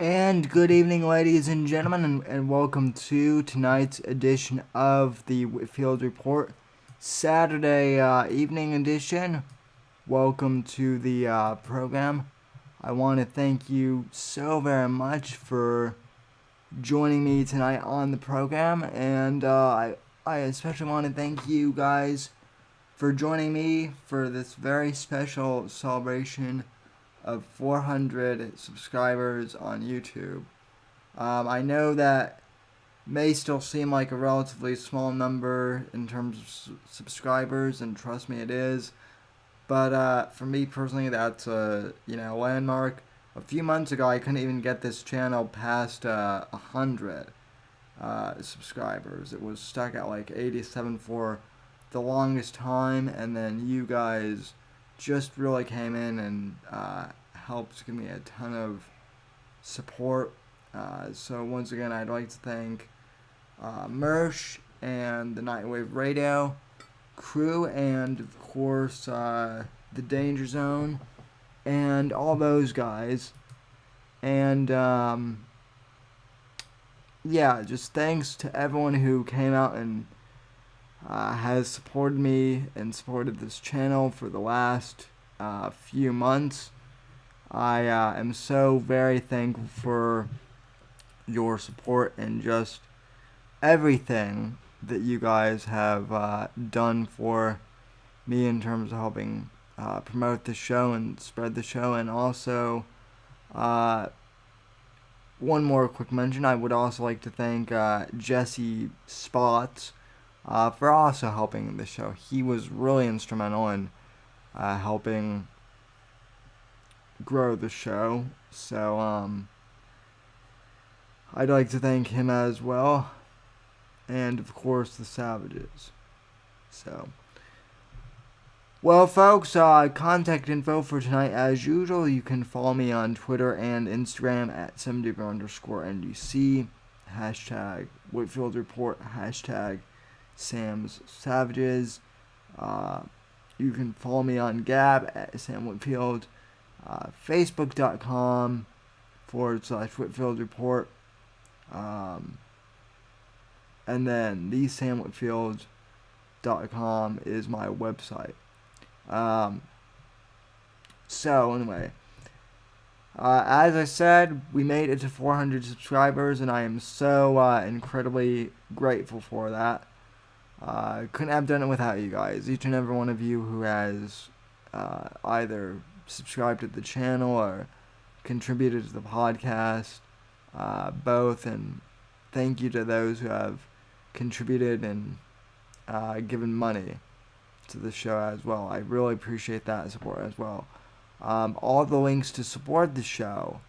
And good evening, ladies and gentlemen, and welcome to tonight's edition of the Whitefield Report, Saturday evening edition. Welcome to the program. I want to thank you so very much for joining me tonight on the program, and I especially want to thank you guys for joining me for this very special celebration of 400 subscribers on YouTube. I know that may still seem like a relatively small number in terms of subscribers, and trust me, it is. But for me personally, that's a landmark. A few months ago, I couldn't even get this channel past 100 subscribers. It was stuck at like 87 for the longest time, and then you guys just really came in and helped give me a ton of support. So once again, I'd like to thank Mersh and the Nightwave Radio crew, and of course the Danger Zone, and all those guys. And yeah, just thanks to everyone who came out and has supported me and supported this channel for the last few months. I am so very thankful for your support and just everything that you guys have done for me in terms of helping promote the show and spread the show. And also, one more quick mention, I would also like to thank Jesse Spots for also helping the show. He was really instrumental in helping grow the show. So I'd like to thank him as well, and of course the Savages. So, well, folks, contact info for tonight as usual. You can follow me on Twitter and Instagram at @SamDaver_NDC, hashtag Whitefield Report, hashtag Sam's Savages. You can follow me on Gab at Sam Whitfield, Facebook.com/Whitefield Report, and then thesamwhitfield.com is my website. So anyway, as I said, we made it to 400 subscribers, and I am so incredibly grateful for that. Couldn't have done it without you guys. Each and every one of you who has either subscribed to the channel or contributed to the podcast, both, and thank you to those who have contributed and given money to the show as well. I really appreciate that support as well. All the links to support the show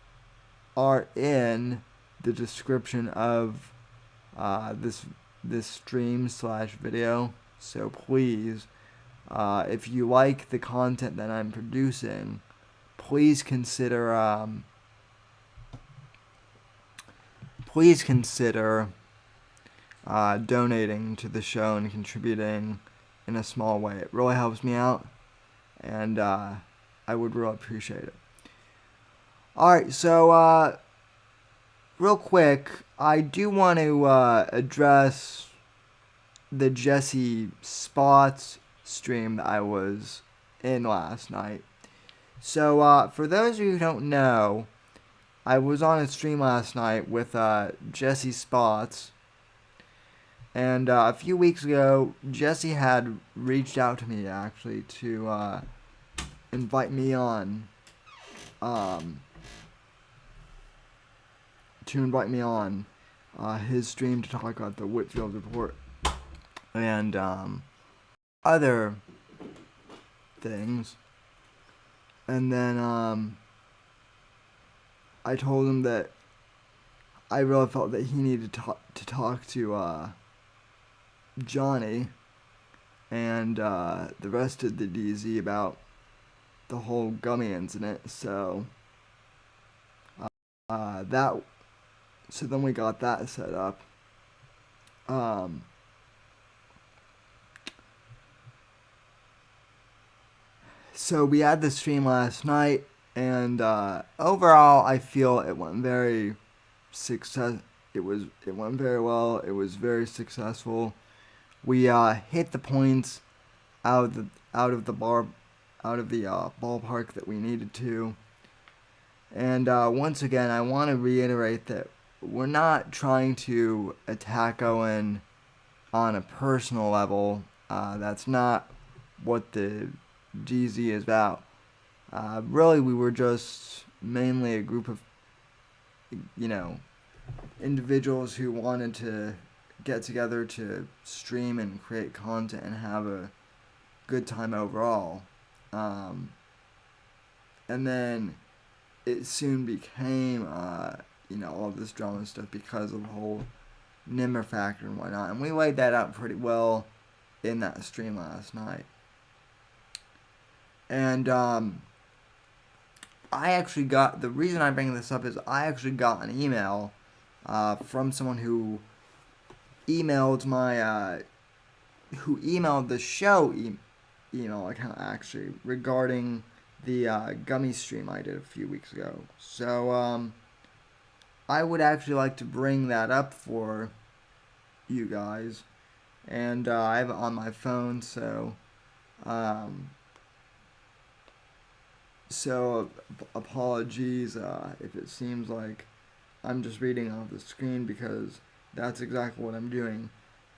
are in the description of this stream/video. So please, if you like the content that I'm producing, please consider donating to the show and contributing in a small way. It really helps me out, and I would really appreciate it. Alright, so real quick, I do want to address the Jesse Spots stream that I was in last night. So for those of you who don't know, I was on a stream last night with Jesse Spots, and a few weeks ago, Jesse had reached out to me actually to invite me on his stream to talk about the Whitefield Report and other things. And then I told him that I really felt that he needed to talk to Johnny and the rest of the DZ about the whole gummy incident. So so then we got that set up. So we had the stream last night, And overall, I feel it went very success. It went very well. It was very successful. We hit the points out of the out of the bar out of the ballpark that we needed to. And once again, I want to reiterate that we're not trying to attack Owen on a personal level. That's not what the GZ is about. Really, we were just mainly a group of, you know, individuals who wanted to get together to stream and create content and have a good time overall. And then it soon became, all this drama stuff because of the whole Nimmer factor and whatnot. And we laid that out pretty well in that stream last night. And I actually got, the reason I bring this up is I actually got an email from someone who emailed who emailed the show email account actually regarding the gummy stream I did a few weeks ago. So I would actually like to bring that up for you guys, and I have it on my phone, so apologies if it seems like I'm just reading off the screen because that's exactly what I'm doing.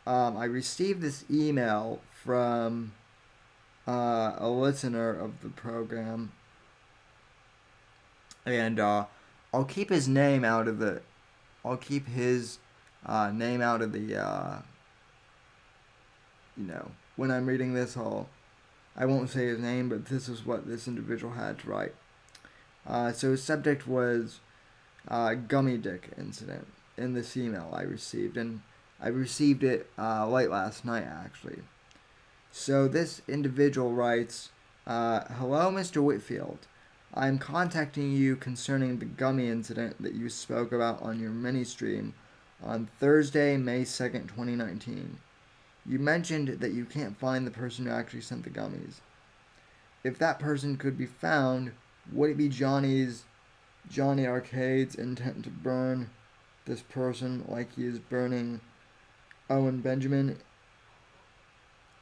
I received this email from a listener of the program, and I'll keep his name out of the. I'll keep his name out of the. When I'm reading this, I won't say his name, but this is what this individual had to write. So his subject was gummy dick incident in this email I received, and I received it late last night actually. So this individual writes, "Hello, Mr. Whitefield. I'm contacting you concerning the gummy incident that you spoke about on your mini stream on Thursday, May 2nd, 2019. You mentioned that you can't find the person who actually sent the gummies. If that person could be found, would it be Johnny Arcade's intent to burn this person like he is burning Owen Benjamin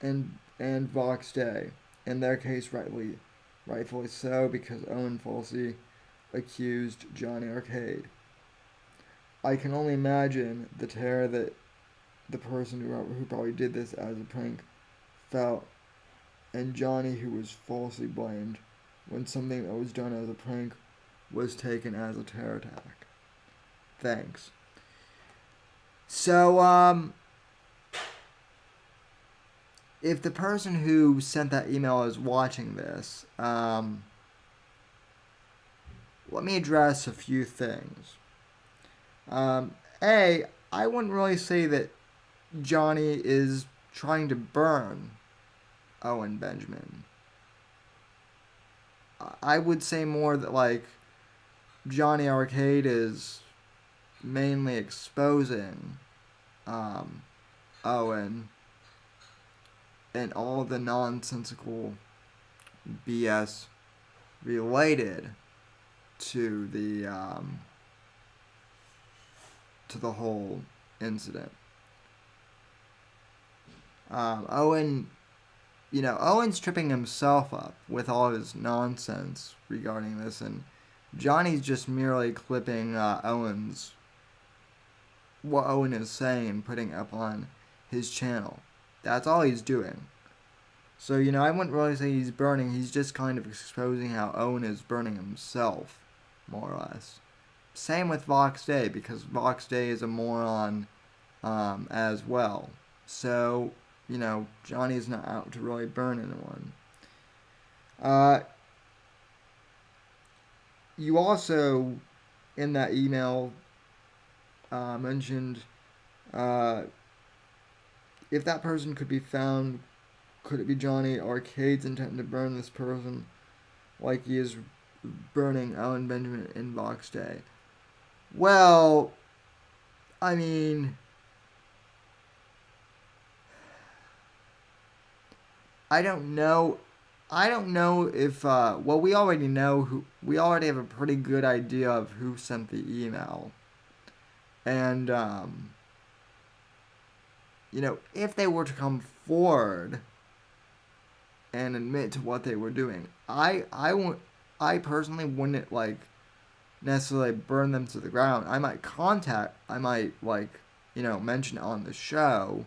and Vox Day? In their case, rightfully so, because Owen falsely accused Johnny Arcade. I can only imagine the terror that the person who probably did this as a prank felt, and Johnny, who was falsely blamed when something that was done as a prank was taken as a terror attack. Thanks." So, if the person who sent that email is watching this, let me address a few things. A, I wouldn't really say that Johnny is trying to burn Owen Benjamin. I would say more that, like, Johnny Arcade is mainly exposing Owen and all the nonsensical BS related to the whole incident. Owen's tripping himself up with all his nonsense regarding this, and Johnny's just merely clipping what Owen is saying and putting it up on his channel. That's all he's doing. So, I wouldn't really say he's burning. He's just kind of exposing how Owen is burning himself, more or less. Same with Vox Day, because Vox Day is a moron as well. So, Johnny's not out to really burn anyone. You also, in that email, mentioned if that person could be found, could it be Johnny Arcade's intent to burn this person like he is burning Owen Benjamin in Vox Day? Well, I mean, I don't know. I don't know if well, we already know who. We already have a pretty good idea of who sent the email, and if they were to come forward and admit to what they were doing, I personally wouldn't like necessarily burn them to the ground. I might mention it on the show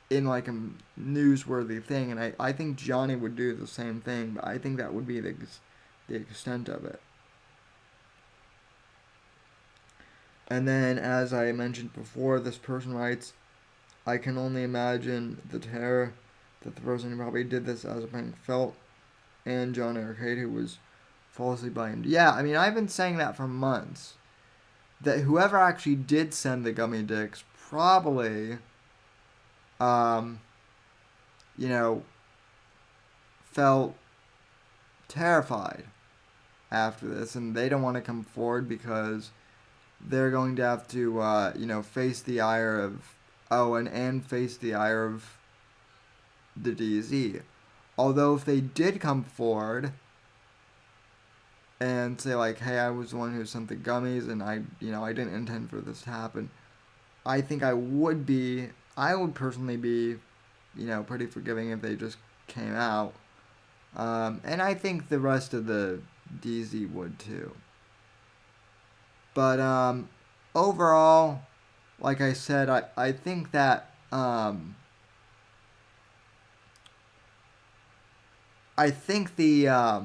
in like a newsworthy thing, and I think Johnny would do the same thing, but I think that would be the extent of it. And then, as I mentioned before, this person writes, I can only imagine the terror that the person who probably did this as a prank felt, and John Arcade, who was falsely blamed. Yeah, I mean, I've been saying that for months. That whoever actually did send the gummy dicks probably, you know, felt terrified after this, and they don't want to come forward because they're going to have to, face the ire of Owen and face the ire of the DZ. Although if they did come forward and say like, hey, I was the one who sent the gummies and I didn't intend for this to happen, I think I would personally be, pretty forgiving if they just came out. And I think the rest of the DZ would too. But overall, like I said, I think that the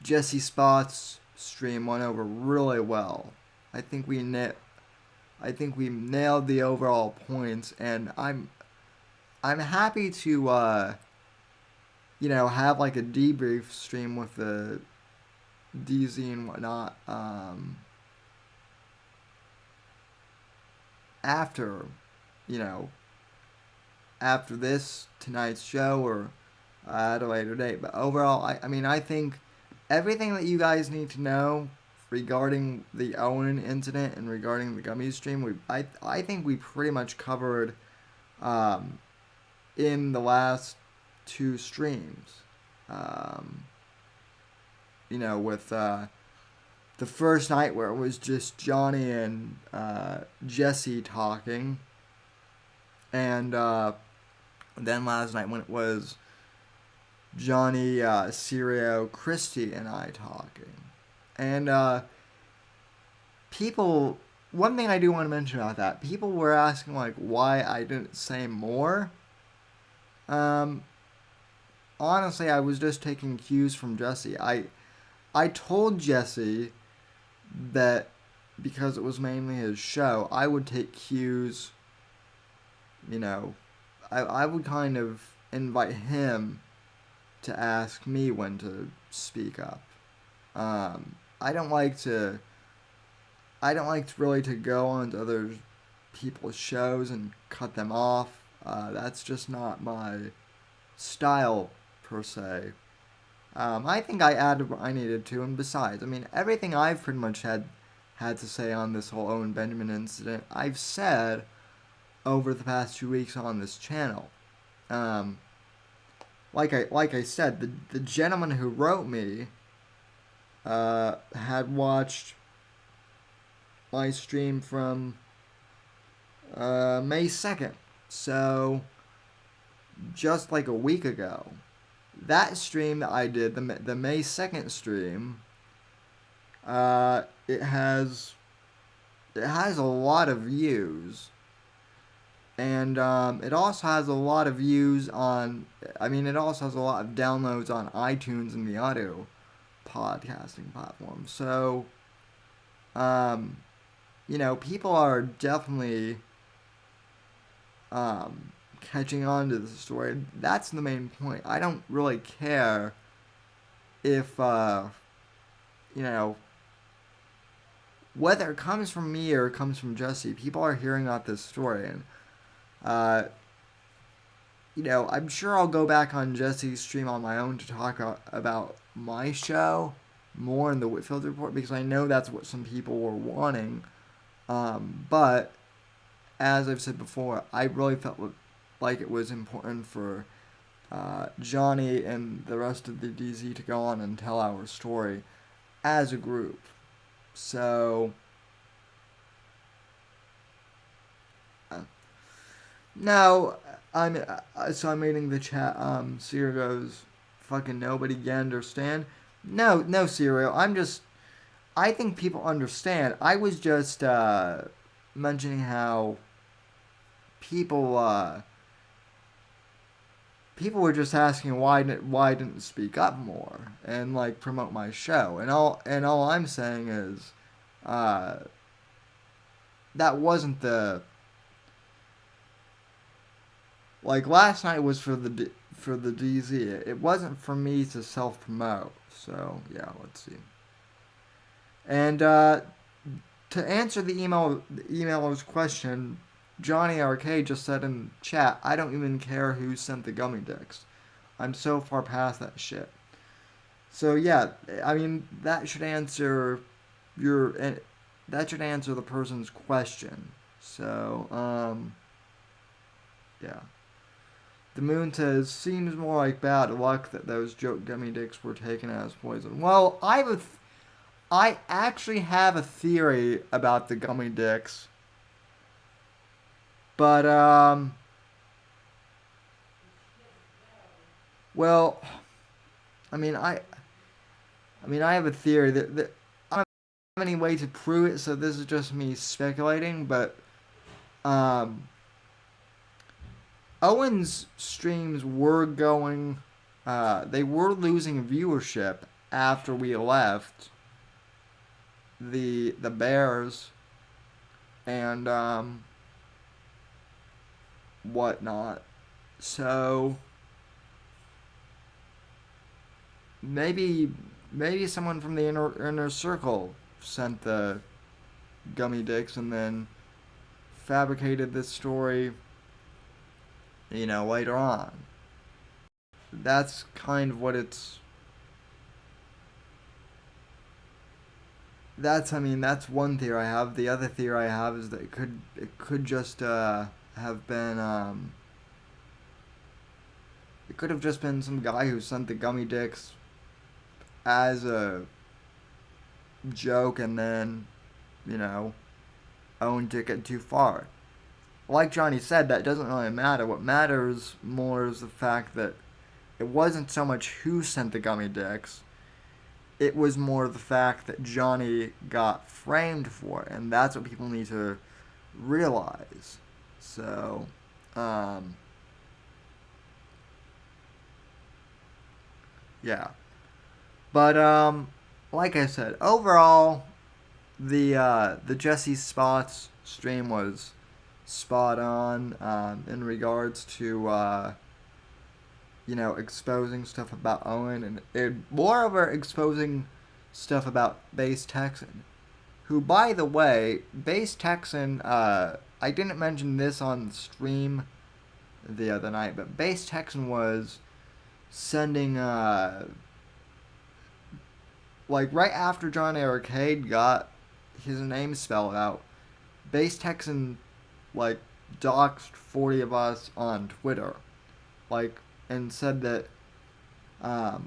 Jesse Spots stream went over really well. I think we nailed the overall points, and I'm happy to have like a debrief stream with the DZ and whatnot after this tonight's show or at a later date. But overall, I think everything that you guys need to know regarding the Owen incident and regarding the gummies stream, I think we pretty much covered in the last two streams. With the first night where it was just Johnny and Jesse talking, and then last night when it was Johnny, Sirio, Christy, and I talking. And one thing I do want to mention about that, people were asking like why I didn't say more. Honestly, I was just taking cues from Jesse. I told Jesse that because it was mainly his show, I would take cues, I would kind of invite him to ask me when to speak up. I don't like to really to go on to other people's shows and cut them off. That's just not my style per se. I think I added what I needed to, and besides, everything I've pretty much had to say on this whole Owen Benjamin incident, I've said over the past 2 weeks on this channel. Like I said, the gentleman who wrote me had watched my stream from May 2nd, so just like a week ago. That stream that I did, the May 2nd stream, it has a lot of views. And it also has a lot of views on, it also has a lot of downloads on iTunes and the audio podcasting platform. So, people are definitely catching on to the story. That's the main point. I don't really care if, whether it comes from me or it comes from Jesse, people are hearing about this story. And, I'm sure I'll go back on Jesse's stream on my own to talk about my show more in the Whitefield Report, because I know that's what some people were wanting. But, as I've said before, I really felt like it was important for Johnny and the rest of the DZ to go on and tell our story as a group. So, no, I'm reading the chat. Serial goes, fucking nobody can understand. No, Serial. I think people understand. I was just mentioning how people people were just asking why didn't speak up more and like promote my show, and all I'm saying is uh, that wasn't the like last night was for the DZ. It wasn't for me to self promote. So yeah, let's see. And to answer the emailer's question, Johnny Arcade just said in chat, I don't even care who sent the gummy dicks. I'm so far past that shit. So yeah, I mean that should answer the person's question. So yeah. The moon says, seems more like bad luck that those joke gummy dicks were taken as poison. Well, I actually have a theory about the gummy dicks, but well, I mean, I have a theory that I don't have any way to prove it, so this is just me speculating. But um, Owen's streams were going, they were losing viewership after we left the Bears and whatnot. So maybe someone from the inner circle sent the gummy dicks and then fabricated this story, later on. That's kind of what it's. That's one theory I have. The other theory I have is that it could just have been it could have just been some guy who sent the gummy dicks as a joke, and then Owen took it too far. Like Johnny said, that doesn't really matter. What matters more is the fact that it wasn't so much who sent the gummy dicks. It was more the fact that Johnny got framed for it, and that's what people need to realize. So, yeah. But like I said, overall, the Jesse Spots stream was spot on in regards to exposing stuff about Owen, and moreover exposing stuff about Base Texan, who, by the way, Base Texan, I didn't mention this on stream the other night, but Base Texan was sending, like, right after John Arcade got his name spelled out, Base Texan, like, doxed 40 of us on Twitter, like, and said that, that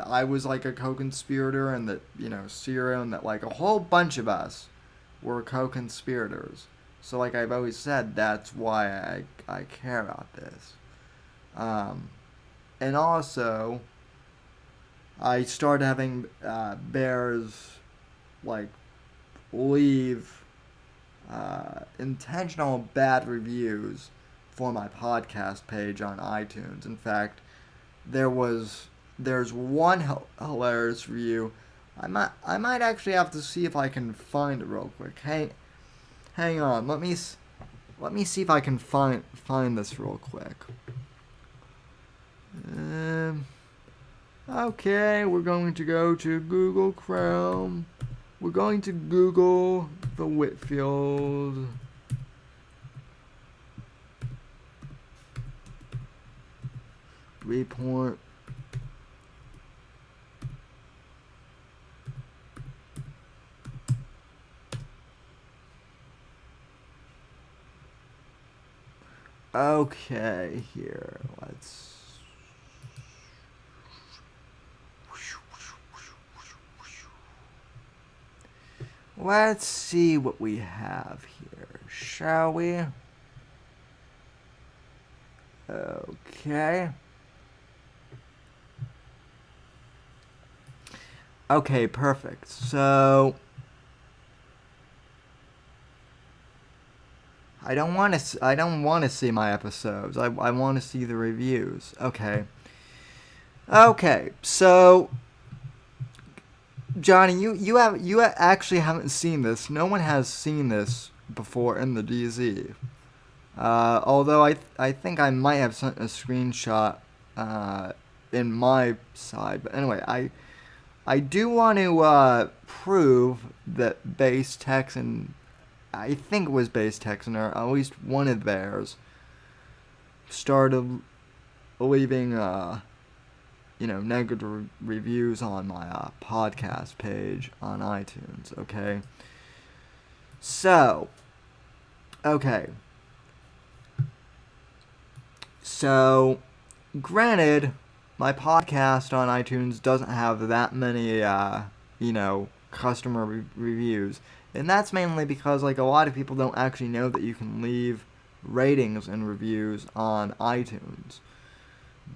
I was like a co-conspirator, and that, Ciro, and that like a whole bunch of us were co-conspirators. So like I've always said, that's why I care about this. And also, I started having bears like leave intentional bad reviews for my podcast page on iTunes. In fact, there's one hilarious review. I might actually have to see if I can find it real quick. Hang on. Let me see if I can find this real quick. Okay, we're going to go to Google Chrome. We're going to Google the Whitefield Report. Okay, here, let's see what we have here, shall we? Okay. Okay, perfect. So I don't want to. I don't want to see my episodes. I want to see the reviews. Okay. Okay. So Johnny, you actually haven't seen this. No one has seen this before in the DZ. Although I think I might have sent a screenshot in my side. But anyway, I do want to prove that Base Texan, I think it was Base Texan, or at least one of theirs, started leaving, negative reviews on my podcast page on iTunes, okay? So, okay. So, granted, my podcast on iTunes doesn't have that many, customer reviews. And that's mainly because, like, a lot of people don't actually know that you can leave ratings and reviews on iTunes.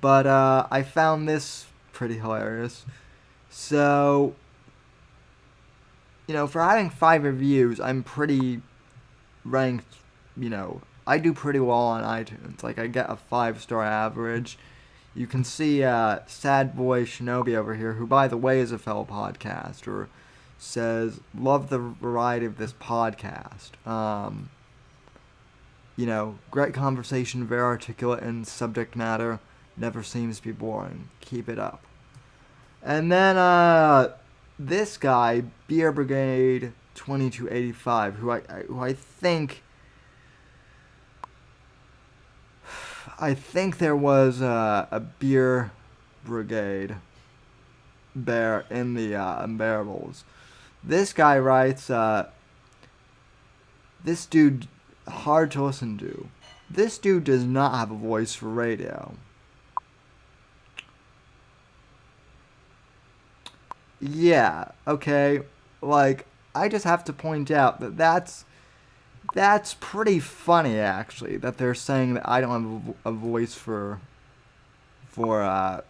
But, I found this pretty hilarious. So, for having 5 reviews, I'm pretty ranked, I do pretty well on iTunes. Like, I get a 5-star average. You can see Sad Boy Shinobi over here, who, by the way, is a fellow podcaster, says, love the variety of this podcast. Great conversation, very articulate in subject matter, never seems to be boring. Keep it up. And then this guy, Beer Brigade 2285, who I think there was a Beer Brigade bear in the Unbearables. This guy writes, this dude, hard to listen to. This dude does not have a voice for radio. Yeah, okay. Like, I just have to point out that that's pretty funny, actually, that they're saying that I don't have a voice for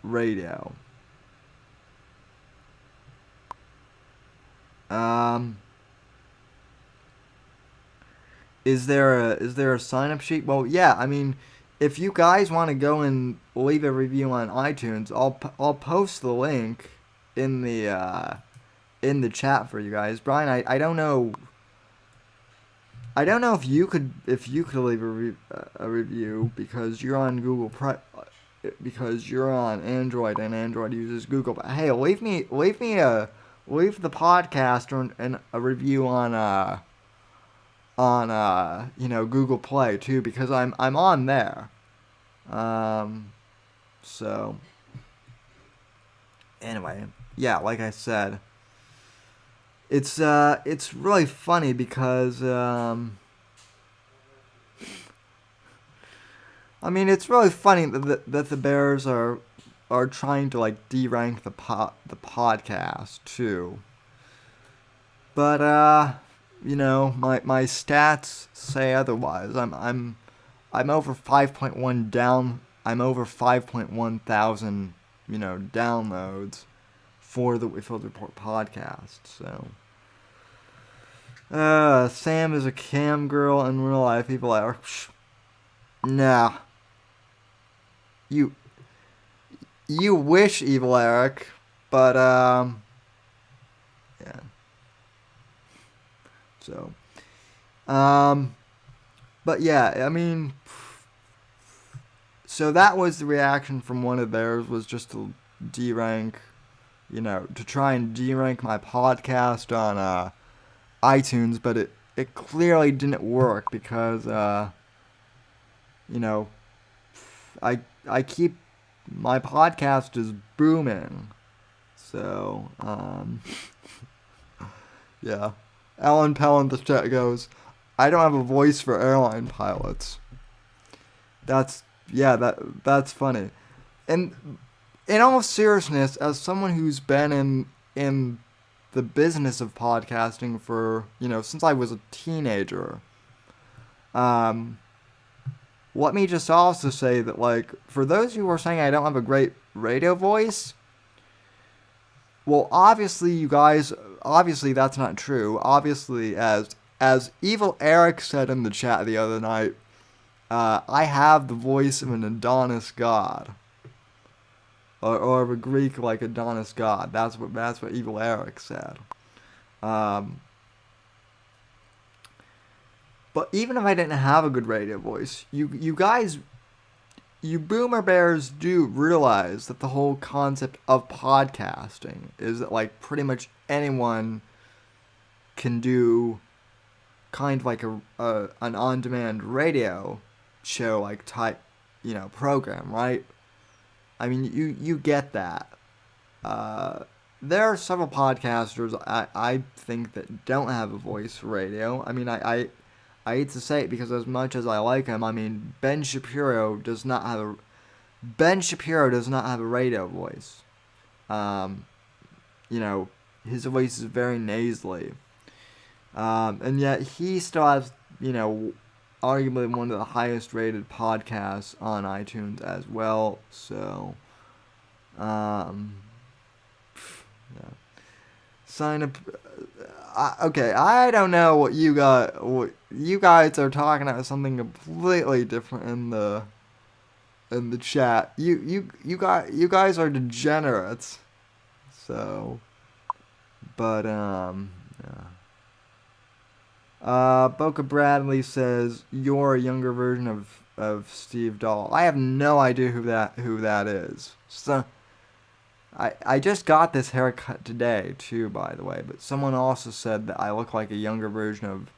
radio. Is there a sign up sheet? Well, yeah. I mean, if you guys want to go and leave a review on iTunes, I'll post the link in the chat for you guys. Brian, I don't know. I don't know if you could leave a review because you're on because you're on Android and Android uses Google. But hey, leave the podcast and a review on Google Play too, because I'm on there. So anyway, yeah, like I said, it's really funny because I mean, it's really funny that the Bears are trying to like derank the podcast too. But my stats say otherwise. I'm over 5.1 down. I'm over 5.1 thousand, downloads for the Whitefield Report podcast. So, Sam is a cam girl in real life. People are, nah. You wish, Evil Eric, but yeah. So, but yeah, I mean, so that was the reaction from one of theirs, was just to derank, to try and derank my podcast on iTunes, but it clearly didn't work because I keep, my podcast is booming. So, yeah. Alan Pell in the chat goes, I don't have a voice for airline pilots. That's yeah, that's funny. And in all seriousness, as someone who's been in the business of podcasting for, since I was a teenager, um, let me just also say that, like, for those who are saying I don't have a great radio voice, well, obviously that's not true. Obviously, as Evil Eric said in the chat the other night, I have the voice of an Adonis god, or of a Greek like Adonis god. That's what Evil Eric said. Um, but even if I didn't have a good radio voice, you guys, you boomer bears do realize that the whole concept of podcasting is that, like, pretty much anyone can do kind of like an on-demand radio show, like, type, program, right? I mean, you get that. There are several podcasters I think that don't have a voice for radio. I mean, I hate to say it, because as much as I like him, I mean, Ben Shapiro does not have a radio voice. His voice is very nasally. And yet he still has, arguably one of the highest rated podcasts on iTunes as well. So, yeah. Sign up. Okay, I don't know what you guys are talking about. Something completely different in the chat. You guys are degenerates. So, but yeah. Boca Bradley says you're a younger version of Steve Dahl. I have no idea who that is. So I just got this haircut today too, by the way. But someone also said that I look like a younger version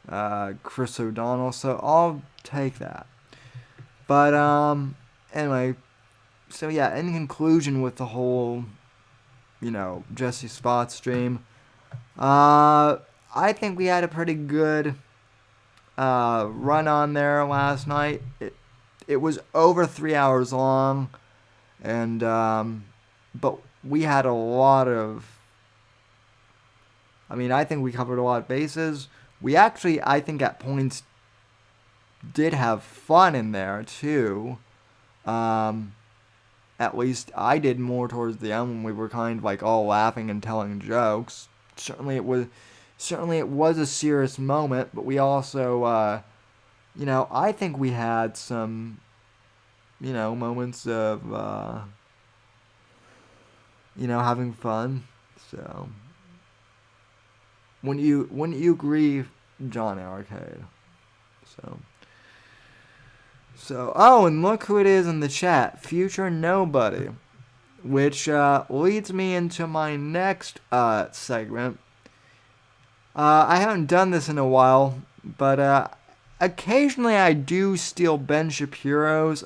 of Chris O'Donnell. So I'll take that. But anyway, so yeah. In conclusion, with the whole Jesse Spot stream, I think we had a pretty good run on there last night. It was over 3 hours long, and but we had a lot of. I mean, I think we covered a lot of bases. We actually, I think, at points did have fun in there too. At least I did more towards the end, when we were kind of like all laughing and telling jokes. Certainly it was a serious moment, but we also, I think we had some, moments of, having fun. So, when you agree, John Arcade. So, oh, and look who it is in the chat, Future Nobody, which leads me into my next segment. I haven't done this in a while, but occasionally I do steal Ben Shapiro's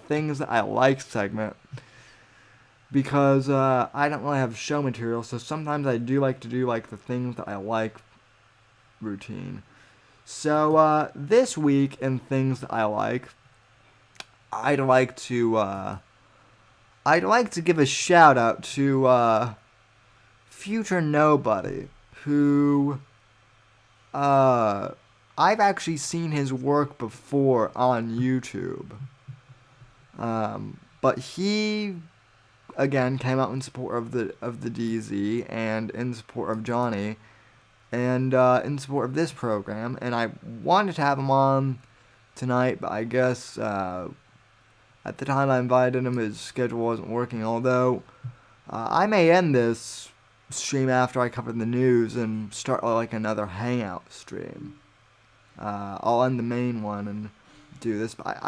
Things That I Like segment, because I don't really have show material, so sometimes I do like to do like the Things That I Like routine. So this week in Things That I Like, I'd like to give a shout out to Future Nobody, who I've actually seen his work before on YouTube. But he again came out in support of the DZ, and in support of Johnny, and in support of this program, and I wanted to have him on tonight, but I guess at the time I invited him, his schedule wasn't working, although I may end this stream after I cover the news and start like another hangout stream. I'll end the main one and do this, but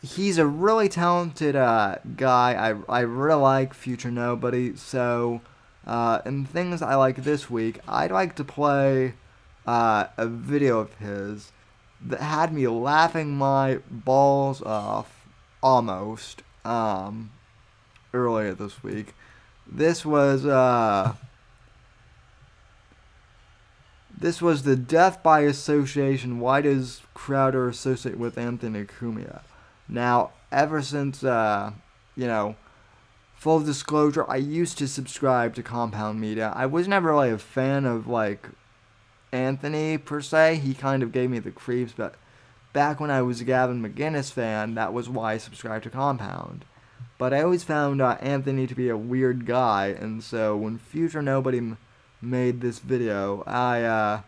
he's a really talented guy. I really like Future Nobody, so in Things I Like this week, I'd like to play a video of his that had me laughing my balls off almost earlier this week. This was This was the death by association. Why does Crowder associate with Anthony Cumia? Now, ever since, full disclosure, I used to subscribe to Compound Media. I was never really a fan of, Anthony, per se. He kind of gave me the creeps, but back when I was a Gavin McGinnis fan, that was why I subscribed to Compound. But I always found Anthony to be a weird guy, and so when Future Nobody made this video, I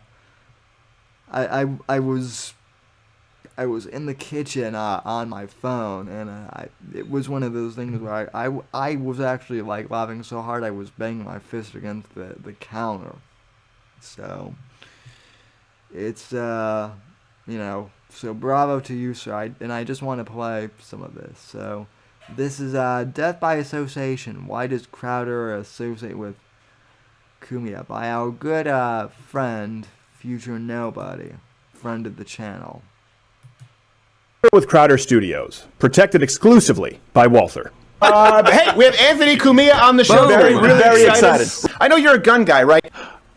was in the kitchen on my phone, and it was one of those things where I was actually laughing so hard I was banging my fist against the counter. So it's so bravo to you, sir. And I just want to play some of this. So this is Death by Association. Why does Crowder associate with Cumia? By our good friend Future Nobody, friend of the channel. With Crowder Studios, protected exclusively by Walther. Hey, we have Anthony Cumia on the show. Very excited. I know you're a gun guy, right?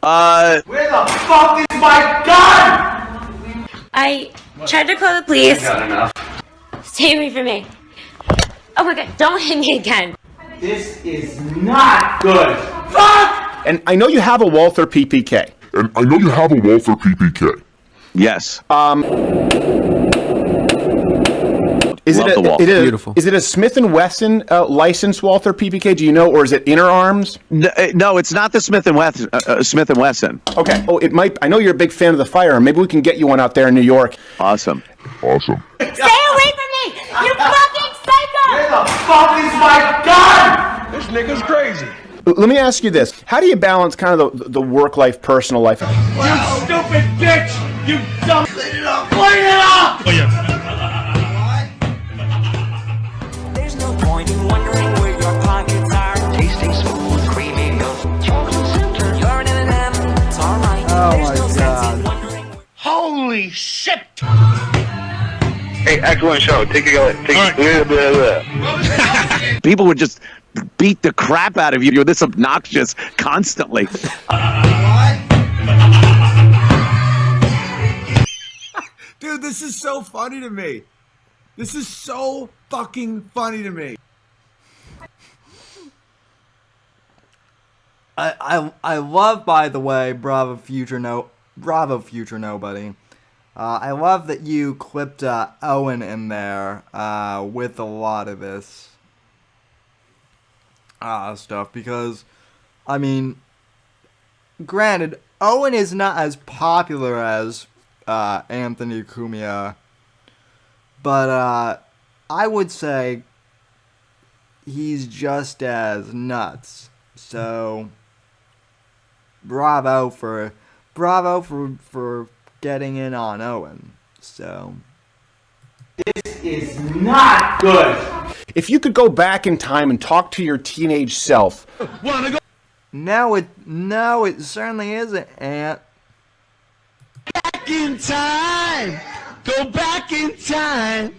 Where the fuck is my gun? I tried to call the police. Got enough. Stay away from me. Oh my god, don't hit me again. This is not good. Fuck! And I know you have a Walther PPK. Yes. Is Love the Walther. Beautiful. Is it a Smith & Wesson licensed Walther PPK? Do you know, or is it Inner Arms? No, it's not the Smith & Wesson. Okay. Oh, it might. I know you're a big fan of the firearm. Maybe we can get you one out there in New York. Awesome. Stay away from me! You fucking psycho! Where the fuck is my gun? This nigga's crazy. Let me ask you this: how do you balance kind of the work life, personal life? You stupid bitch! You dumb. Clean it up! Clean it up! Oh yeah. There's no point in wondering where your pockets are. Tasting smooth, creamy milk. You're an M&M, it's alright. There's no sense in wondering. Holy shit! Hey, excellent show. Take it. People would just beat the crap out of you. You're this obnoxious constantly. Dude, this is so funny to me. This is so fucking funny to me. I love, by the way, Bravo Future Nobody. I love that you clipped Owen in there with a lot of this stuff, because, I mean, granted, Owen is not as popular as Anthony Cumia, but I would say he's just as nuts. So bravo for getting in on Owen. So This is not good. If you could go back in time and talk to your teenage self. no, it certainly isn't, Ant. Back in time. Go back in time.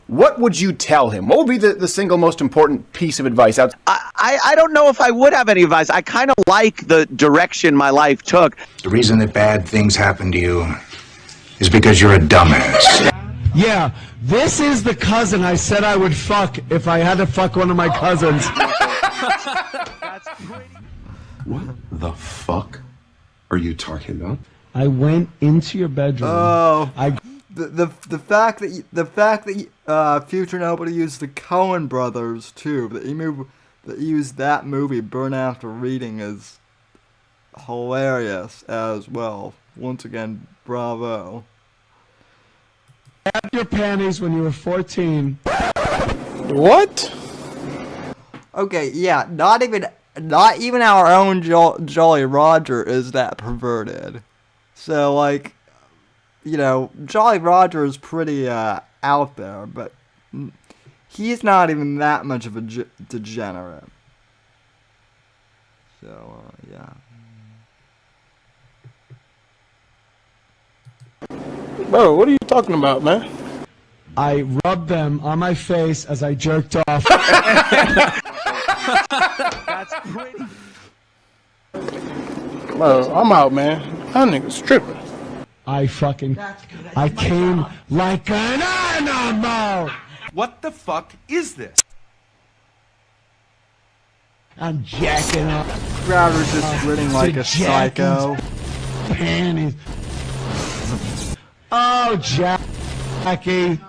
What would you tell him? What would be the single most important piece of advice? I don't know if I would have any advice. I kind of like the direction my life took. The reason that bad things happen to you is because you're a dumbass. Yeah, this is the cousin I said I would fuck if I had to fuck one of my cousins. That's pretty. What the fuck are you talking about? I went into your bedroom. Oh, the fact that Future Nobody used the Coen brothers too. That he used that movie, Burn After Reading, is hilarious as well. Once again, bravo. Grabbed your panties when you were 14. What? Okay, yeah, not even our own Jolly Roger is that perverted. So, like, you know, Jolly Roger is pretty out there, but he's not even that much of a degenerate. So, yeah. Bro, what are you talking about, man? I rubbed them on my face as I jerked off. That's pretty. Bro, I'm out, man. That nigga's tripping. I came like an animal. What the fuck is this? I'm jacking up. Crowder's just grinning like a psycho. Panties. Oh, Jackie.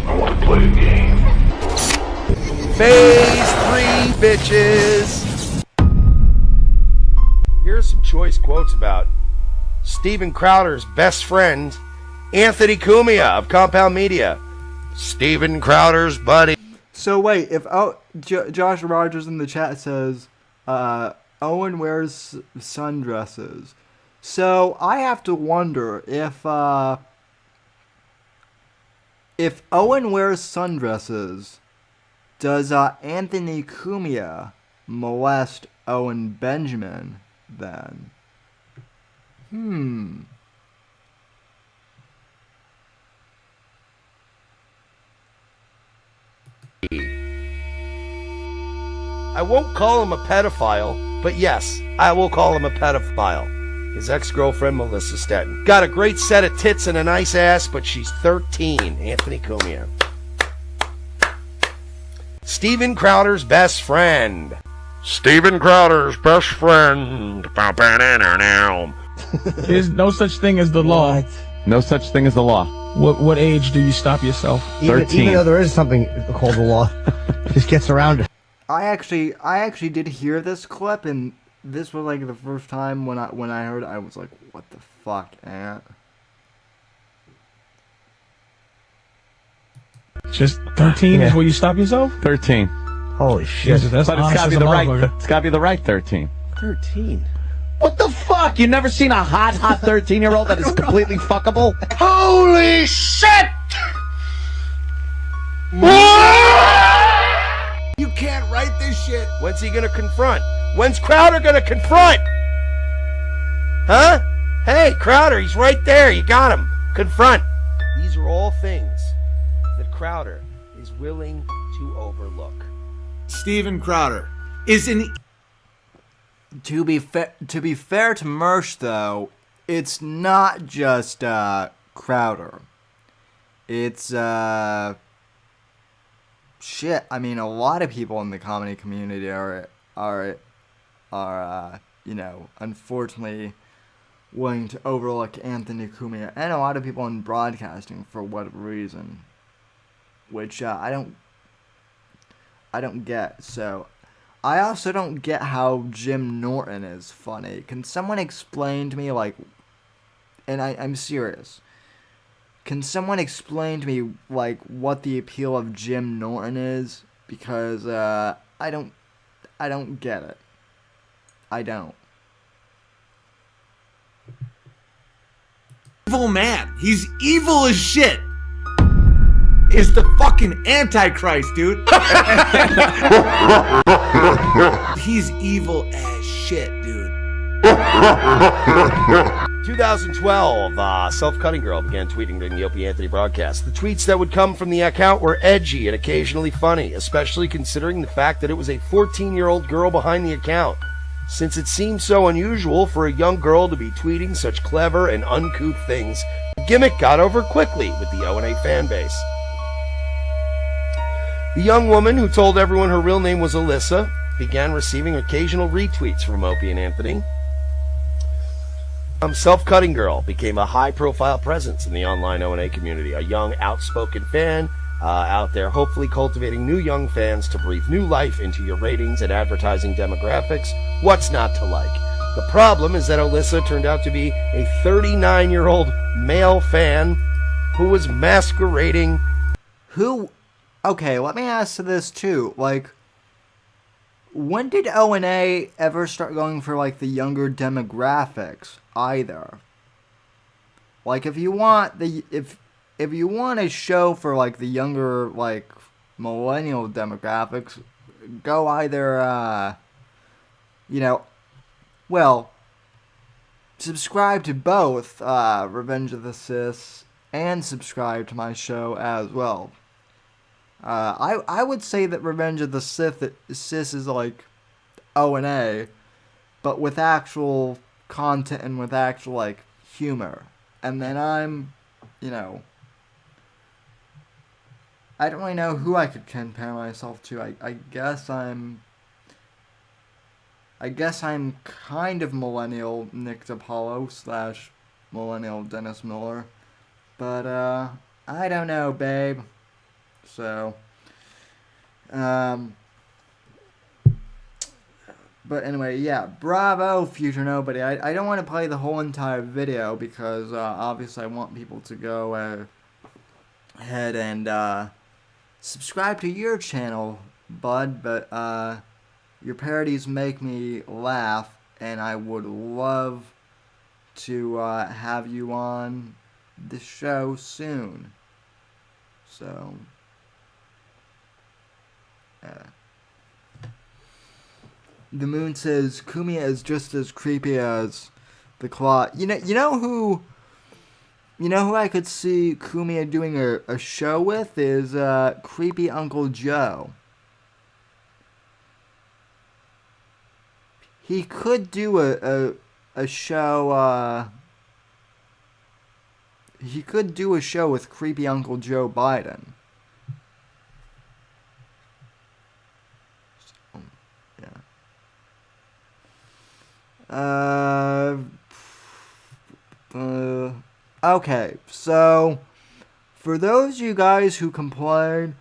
I want to play a game. Phase 3, bitches. Here's some choice quotes about Steven Crowder's best friend, Anthony Cumia of Compound Media. Steven Crowder's buddy. So wait, if Josh Rogers in the chat says Owen wears sundresses, so I have to wonder if Owen wears sundresses, does Anthony Cumia molest Owen Benjamin then? I won't call him a pedophile, but yes, I will call him a pedophile. His ex-girlfriend, Melissa Stetton. Got a great set of tits and a nice ass, but she's 13. Anthony Cumia. Steven Crowder's best friend. Steven Crowder's best friend. There's no such thing as the law. No such thing as the law. What age do you stop yourself? 13. Even though there is something called the law, just gets around it. I actually did hear this clip, and this was like the first time when I heard it, I was like, what the fuck, Aunt? Just 13 is where you stop yourself? 13. Holy shit. Jesus, that's But it's honest gotta be as a the right. motherfucker. It's gotta be the right 13. 13. What the fuck? You never seen a hot 13-year-old that is completely fuckable? Holy shit! You can't write this shit. When's he gonna confront? When's Crowder gonna confront? Huh? Hey, Crowder, he's right there. You got him. Confront. These are all things that Crowder is willing to overlook. Steven Crowder is an... To be fair to Mersh, though, it's not just Crowder. It's shit. I mean, a lot of people in the comedy community are unfortunately willing to overlook Anthony Cumia, and a lot of people in broadcasting for what reason, which I don't get. So I also don't get how Jim Norton is funny. Can someone explain to me, like, and I'm serious, can someone explain to me, like, what the appeal of Jim Norton is? Because I don't get it. I don't. Evil man. He's evil as shit. Is the fucking Antichrist, dude. He's evil as shit, dude. 2012, Self-Cutting Girl began tweeting during the Opie Anthony broadcast. The tweets that would come from the account were edgy and occasionally funny, especially considering the fact that it was a 14-year-old girl behind the account. Since it seemed so unusual for a young girl to be tweeting such clever and uncouth things, the gimmick got over quickly with the O&A fan base. The young woman, who told everyone her real name was ELISA, began receiving occasional retweets from Opie and Anthony. Self-Cutting Girl became a high-profile presence in the online O&A community, a young, outspoken fan out there hopefully cultivating new young fans to breathe new life into your ratings and advertising demographics. What's not to like? The problem is that ELISA turned out to be a 39-year-old male fan who was masquerading. Okay, let me ask this too. Like, when did O&A ever start going for, like, the younger demographics either? Like, if you want a show for, like, the younger, like, millennial demographics, go either subscribe to both Revenge of the Sis and subscribe to my show as well. I would say that Revenge of the Sith is like O&A, but with actual content and with actual, like, humor. And then I'm, you know, I don't really know who I could compare myself to. I guess I'm kind of millennial Nick DiPaolo / millennial Dennis Miller. But, I don't know, babe. So, but anyway, yeah, bravo, Future Nobody. I don't want to play the whole entire video because, obviously I want people to go ahead and, subscribe to your channel, bud, but, your parodies make me laugh, and I would love to, have you on the show soon. So, The Moon says Kumiya is just as creepy as the Claw. You know who I could see Kumiya doing a show with is Creepy Uncle Joe. He could do a show. He could do a show with Creepy Uncle Joe Biden. So, yeah. Okay, so for those of you guys who complain,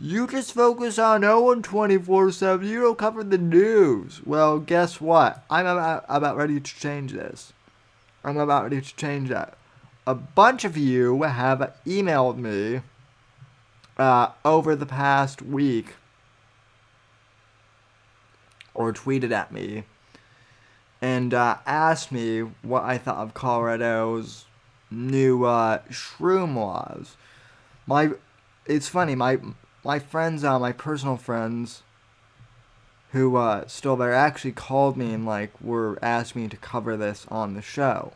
you just focus on Owen 24/7. You don't cover the news. Well, guess what? I'm about ready to change this. I'm about ready to change that. A bunch of you have emailed me over the past week or tweeted at me and asked me what I thought of Colorado's new Shroom laws. It's funny, my friends, my personal friends who still there actually called me and were asked me to cover this on the show.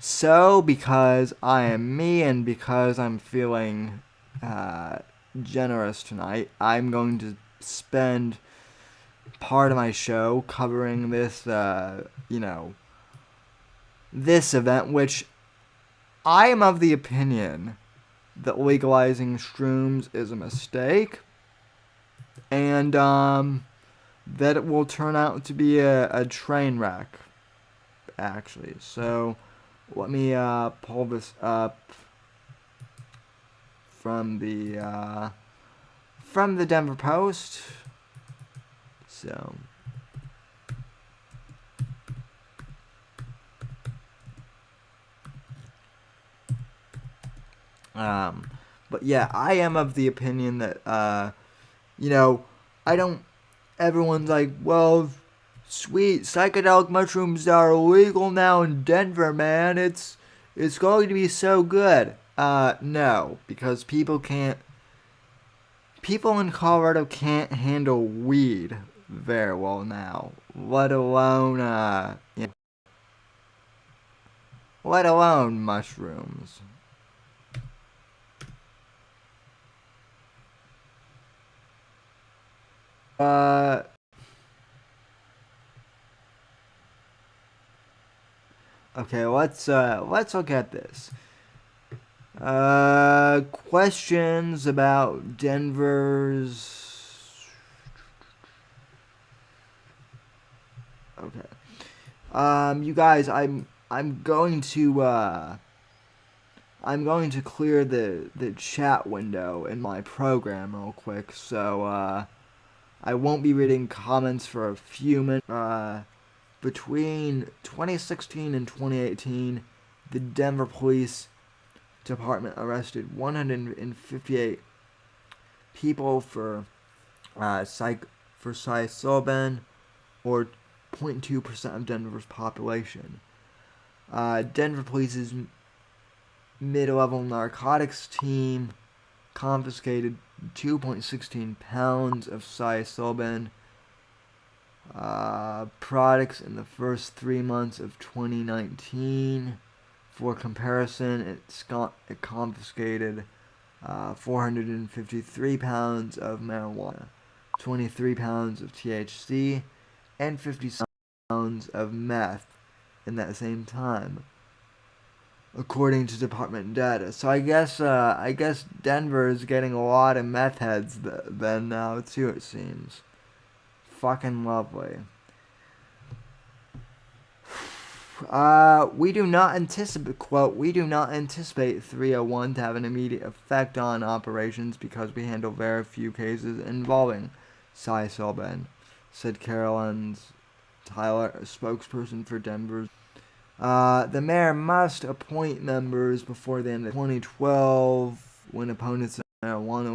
So because I am me and because I'm feeling generous tonight, I'm going to spend part of my show covering this, this event, which I am of the opinion that legalizing shrooms is a mistake, and that it will turn out to be a train wreck, actually. So let me pull this up from the Denver Post. So, but yeah, I am of the opinion that, everyone's like, well, sweet, psychedelic mushrooms are illegal now in Denver, man. It's going to be so good. No, because people in Colorado can't handle weed very well now, let alone mushrooms. Okay, let's look at this. Questions about Denver's. Okay. You guys, I'm going to clear the chat window in my program real quick, so I won't be reading comments for a few minutes. Between 2016 and 2018, the Denver Police Department arrested 158 people for psilocybin, or 0.2% of Denver's population. Denver Police's mid-level narcotics team confiscated 2.16 pounds of psilocybin, Products in the first 3 months of 2019. For comparison, it confiscated 453 pounds of marijuana, 23 pounds of THC, and 50 pounds of meth in that same time, according to department data. So I guess Denver is getting a lot of meth heads then now too, it seems. Fucking lovely. We do not anticipate 301 to have an immediate effect on operations because we handle very few cases involving psilocybin, said Carolyn Tyler, a spokesperson for Denver. The mayor must appoint members before the end of 2012 when opponents of marijuana